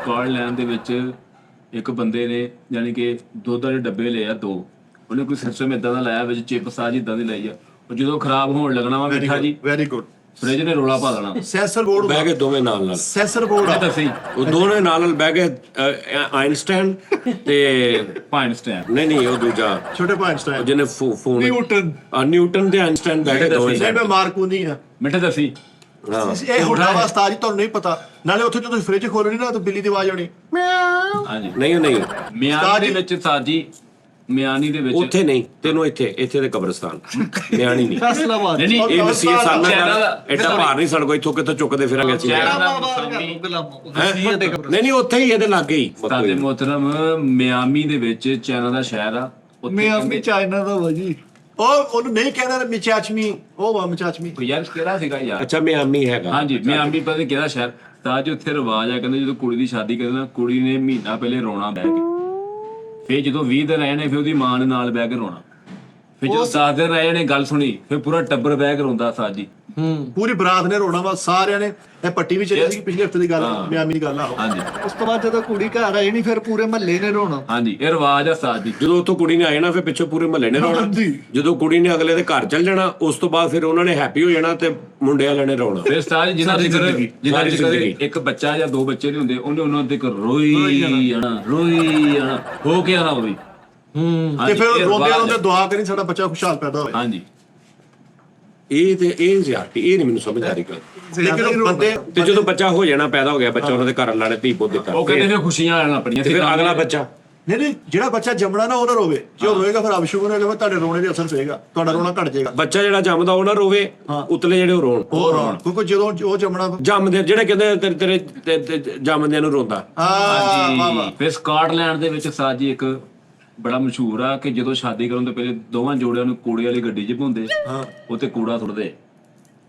Scotland ਦੇ ਵਿੱਚ ਇੱਕ ਬੰਦੇ ਨੇ ਯਾਨੀ ਕਿ ਦੁੱਧ ਵਾਲੇ ਡੱਬੇ ਲਏ ਆ 2, ਉਹਨੇ ਕੋਈ ਸਿਸਟਮ ਇਦਾਂ ਦਾ ਲਾਇਆ ਵਿੱਚ ਚਿਪਸ ਆ ਜਿੱਦਾਂ ਦੀ ਲਾਈ ਆ, ਉਹ ਜਦੋਂ ਖਰਾਬ ਹੋਣ ਲੱਗਣਾ ਵਾ ਮਿੱਠਾ ਜੀ ਵੈਰੀ ਗੁੱਡ ਫ੍ਰਿਜ ਨੇ ਰੋਲਾ ਪਾ ਦੇਣਾ। ਸੈਂਸਰ ਬੋਰਡ ਬਹਿ ਗਏ ਦੋਵੇਂ ਨਾਲ ਸੈਂਸਰ ਬੋਰਡ ਇਹ ਦੱਸੀ ਉਹ ਦੋਨੇ ਨਾਲ ਬਹਿ ਗਏ ਆਇਨਸਟਾਈਨ ਤੇ ਪਾਇਨਸਟਾਈਨ ਨਹੀਂ ਉਹ ਦੂਜਾ ਛੋਟੇ ਪਾਇਨਸਟਾਈਨ ਜਿਹਨੇ ਫੋਨ ਨਿਊਟਨ ਤੇ ਆਇਨਸਟਾਈਨ ਬਹਿ ਗਏ ਦੋਵੇਂ ਨਹੀਂ ਮੈਂ ਮਾਰਕੂਨੀ ਆ ਮਿੱਠੇ ਦੱਸੀ ਇਹ ਹੁੰਦਾ ਵਾ ਉਸਤਾਦ ਜੀ ਤੁਹਾਨੂੰ ਨਹੀਂ ਪਤਾ ਨਾਲੇ ਉੱਥੇ ਜਦੋਂ ਤੁਸੀਂ ਫ੍ਰਿਜ ਖੋਲਣੀ ਨਾ ਤਾਂ ਬਿੱਲੀ ਦੀ ਆਵਾਜ਼ ਆਉਣੀ ਹਾਂਜੀ ਨਹੀਂ ਮਿਆਨੀ ਦੇ ਵਿੱਚ ਸਾਜੀ ਮਿਆਨੀ ਦੇ ਵਿੱਚ ਉੱਥੇ ਨਹੀਂ ਤੈਨੂੰ ਇੱਥੇ ਦੇ ਕਬਰਸਤਾਨ ਮਿਆਣੀ ਨਹੀਂ ਫੈਸਲਾਬਾਦ ਨਹੀਂ ਇਹ ਨਸੀਹਤ ਸਾਨੂੰ ਚੈਨਲ ਐਡਾ ਭਾਰ ਨਹੀਂ ਸਾਨੂੰ ਕੋਈ ਇੱਥੋਂ ਕਿੱਥੋਂ ਚੁੱਕਦੇ ਫਿਰਾਂਗੇ ਅਸੀਂ ਨਹੀਂ ਉੱਥੇ ਹੀ ਇਹਦੇ ਲਾਗੇ ਹੀ ਸਾਦੇ ਮੁਹਤਰਮ ਮਿਆਮੀ ਦੇ ਵਿੱਚ ਚਾਈਨਾ ਦਾ ਸ਼ਹਿਰ ਆ ਮਿਆਮੀ ਚਾਈਨਾ ਦਾ ਵਜੀ ਉਹਨੂੰ ਨਹੀਂ ਕਹਿੰਦਾ ਮਿਚਾਚਮੀ ਉਹ ਵਾ ਮਿਚਾਚਮੀ ਯਾਰ ਕਿਹੜਾ ਸੀਗਾ ਯਾਰ ਅੱਛਾ ਮਿਆਮੀ ਹੈਗਾ ਹਾਂਜੀ ਮਿਆਮੀ ਪਤਾ ਕਿਹੜਾ ਸ਼ਹਿਰ ਤਾਂ ਜੋ ਉੱਥੇ ਰਿਵਾਜ ਆ ਕਹਿੰਦੇ ਜਦੋਂ ਕੁੜੀ ਦੀ ਸ਼ਾਦੀ ਕਰਦੇ ਨਾ ਕੁੜੀ ਨੇ ਮਹੀਨਾ ਪਹਿਲੇ ਰੋਣਾ ਬਹਿ ਕੇ, ਫਿਰ ਜਦੋਂ 20 ਦਿਨ ਰਹੇ ਨੇ ਫਿਰ ਉਹਦੀ ਮਾਂ ਨੇ ਨਾਲ ਬਹਿ ਕੇ ਰੋਣਾ, ਫਿਰ ਜਦੋਂ 7 ਦਿਨ ਰਹੇ ਨੇ ਗੱਲ ਸੁਣੀ ਫਿਰ ਪੂਰਾ ਟੱਬਰ ਬਹਿ ਕੇ ਰੋਂਦਾ ਸਾਜੀ ਪੂਰੀ ਬਰਾਤ ਨੇ ਰੋਣਾ ਵਾ ਸਾਰਿਆਂ ਨੇ। ਇਹ ਪੱਟੀ ਵੀ ਚੱਲੀ ਸੀ ਪਿਛਲੇ ਹਫਤੇ ਦੀ ਗੱਲ ਮਿਆਮੀ ਦੀ ਗੱਲ ਆ ਹਾਂਜੀ ਉਸ ਤੋਂ ਬਾਅਦ ਜਦੋਂ ਕੁੜੀ ਘਰ ਆਈ ਨਹੀਂ ਫਿਰ ਪੂਰੇ ਮਹੱਲੇ ਨੇ ਰੋਣਾ। ਹਾਂਜੀ ਇਹ ਰਿਵਾਜ ਆ ਸਾਜੀ। ਜਦੋਂ ਉੱਥੋਂ ਕੁੜੀ ਨੇ ਆ ਜਾਣਾ ਫਿਰ ਪਿੱਛੇ ਪੂਰੇ ਮਹੱਲੇ ਨੇ ਰੋਣਾ, ਜਦੋਂ ਕੁੜੀ ਨੇ ਅਗਲੇ ਦੇ ਘਰ ਚੱਲ ਜਾਣਾ ਉਸ ਤੋਂ ਬਾਅਦ ਫਿਰ ਉਹਨਾਂ ਨੇ ਹੈਪੀ ਹੋ ਜਾਣਾ ਤੇ ਮੁੰਡੇ ਵਾਲਿਆਂ ਨੇ ਰੋਣਾ। ਫਿਰ ਸਾਜ ਜਿਨ੍ਹਾਂ ਦੇ ਇੱਕ ਬੱਚਾ ਜਾਂ 2 ਬੱਚੇ ਨਹੀਂ ਹੁੰਦੇ ਉਹਨੇ ਉਹਨਾਂ ਦੇ ਰੋਈ ਜਾਣਾ ਹੋ ਕੇ ਆਣਾ ਹੋਵੇ ਤੇ ਫਿਰ ਰੋਂਦੇ ਰੋਂਦੇ ਦੁਆ ਕਰੀ ਸਾਡਾ ਬੱਚਾ ਖੁਸ਼ਹਾਲ ਪੈਦਾ ਹੋਵੇ। ਹਾਂਜੀ ਇਹ ਜ਼ਿਆਦਤੀ ਇਹ ਨਹੀਂ ਮੈਨੂੰ ਸਮਝ ਆ ਰਹੀ ਗੱਲ। ਲੇਕਿਨ ਬੰਦੇ ਤੇ ਜਦੋਂ ਬੱਚਾ ਹੋ ਜਾਣਾ ਪੈਦਾ ਹੋ ਗਿਆ ਬੱਚਾ ਉਹਨਾਂ ਦੇ ਘਰ ਵਾਲਿਆਂ ਨੇ ਧੀ ਪੁੱਤ ਦਿੱਤਾ ਉਹ ਕਹਿੰਦੇ ਫਿਰ ਖੁਸ਼ੀਆਂ ਆਣ ਆਪਣੀਆਂ ਤੇ ਫਿਰ ਅਗਲਾ ਬੱਚਾ ਨਹੀਂ ਜਿਹੜਾ ਬੱਚਾ ਜੰਮਣਾ ਨਾ ਉਹ ਨਾ ਰੋਵੇ, ਜੇ ਉਹ ਰੋਏਗਾ ਫਿਰ ਅਬਸ਼ੁਗਨ ਹੋਏਗਾ, ਤੁਹਾਡੇ ਰੋਣੇ ਦੇ ਅਸਰ ਪਏਗਾ, ਤੁਹਾਡਾ ਰੋਣਾ ਘਟ ਜਾਏਗਾ। ਬੱਚਾ ਜਿਹੜਾ ਜੰਮਦਾ ਉਹ ਨਾ ਰੋਵੇ, ਉਤਲੇ ਜਿਹੜੇ ਉਹ ਰੋਣ ਕਿਉਂਕਿ ਜਦੋਂ ਉਹ ਜੰਮਣਾ ਜੰਮਦੇ ਜਿਹੜੇ ਕਹਿੰਦੇ ਤੇਰੇ ਜੰਮਦਿਆਂ ਨੂੰ ਰੋਂਦਾ। ਹਾਂਜੀ ਫਿਰ ਸਕਾਟਲੈਂਡ ਦੇ ਵਿੱਚ ਸਾਜੀ ਇੱਕ ਬੜਾ ਮਸ਼ਹੂਰ ਆ ਕਿ ਜਦੋਂ ਸ਼ਾਦੀ ਕਰਨ ਤੋਂ ਪਹਿਲੇ ਦੋਵਾਂ ਜੋੜਿਆਂ ਨੂੰ ਕੂੜੇ ਵਾਲੀ ਗੱਡੀ 'ਚ ਪਾਉਂਦੇ ਉੱਤੇ ਕੂੜਾ ਸੁੱਟਦੇ,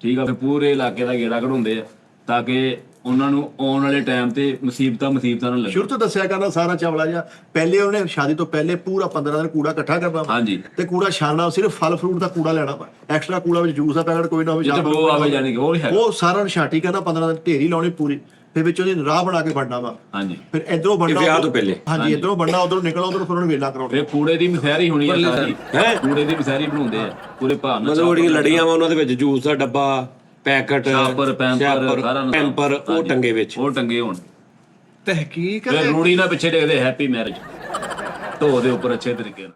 ਠੀਕ ਆ, ਫਿਰ ਪੂਰੇ ਇਲਾਕੇ ਦਾ ਗੇੜਾ ਕਢਾਉਂਦੇ ਆ ਤਾਂ ਕਿ ਉਹਨਾਂ ਨੂੰ ਆਉਣ ਵਾਲੇ ਟਾਈਮ ਤੇ ਮੁਸੀਬਤਾਂ ਨਾ ਲੱਗਣ। ਸ਼ੁਰੂ ਤੋਂ ਦੱਸਿਆ ਕਰਨਾ ਸਾਰਾ ਚਾਵਲਾ ਜਿਹਾ, ਪਹਿਲੇ ਉਹਨੇ ਸ਼ਾਦੀ ਤੋਂ ਪਹਿਲੇ ਪੂਰਾ 15 ਦਿਨ ਕੂੜਾ ਇਕੱਠਾ ਕਰਨਾ ਹਾਂਜੀ ਤੇ ਕੂੜਾ ਛਾਣਨਾ, ਸਿਰਫ ਫਲ ਫਰੂਟ ਦਾ ਕੂੜਾ ਲੈਣਾ ਵਾ, ਐਕਸਟਰਾ ਕੂੜਾ ਵਿੱਚ ਜੂਸ ਦਾ ਪੈਕਟ ਕੋਈ ਨਾ ਹੋਵੇ, ਉਹ ਆਵੇ ਜਾਨੀ ਕਿ ਉਹ ਸਾਰਾ ਛਾਟੀ ਕਰਨਾ, 15 ਦਿਨ ਢੇਰੀ ਲਾਉਣੀ ਪੂਰੀ, ਫਿਰ ਵਿੱਚ ਉਹਦੀ ਰਾਹ ਬਣਾ ਕੇ ਵੜਨਾ ਵਾ। ਹਾਂਜੀ ਫਿਰ ਇਧਰੋਂ ਵੜਨਾ ਵਿਆਹ ਤੋਂ ਪਹਿਲੇ ਹਾਂਜੀ ਇਧਰੋਂ ਵੜਨਾ ਉਧਰੋਂ ਨਿਕਲਣਾ, ਉਧਰੋਂ ਫਿਰ ਉਹਨੂੰ ਵੇਲਾ ਕਰਾਉਣਾ। ਫਿਰ ਕੂੜੇ ਦੀ ਮਸਹਿਰੀ ਹੋਣੀ ਆ ਸਾਰੀ ਕੂੜੇ ਦੀ ਮਸਹਿਰੀ ਬਣਾਉਂਦੇ ਆ ਪੂਰੇ ਭਾਰ ਨਾਲ, ਮਤਲਬ ਜਿਹੜੀਆਂ ਲੜੀਆਂ ਵਾ ਉਹਨਾਂ ਦੇ ਵਿੱਚ ਜੂਸ ਦਾ ਡੱਬਾ, ਪੈਕਟ, ਪੈਂਪਰ ਉਹ ਟੰਗੇ ਵਿੱਚ ਉਹ ਟੰਗੇ ਹੋਣ। ਤਹਿਕੀਕ ਫਿਰ ਰੂੜੀ ਨਾਲ ਪਿੱਛੇ ਲਿਖਦੇ ਹੈਪੀ ਮੈਰਿਜ ਢੋ ਦੇ ਉੱਪਰ ਅੱਛੇ ਤਰੀਕੇ ਨਾਲ।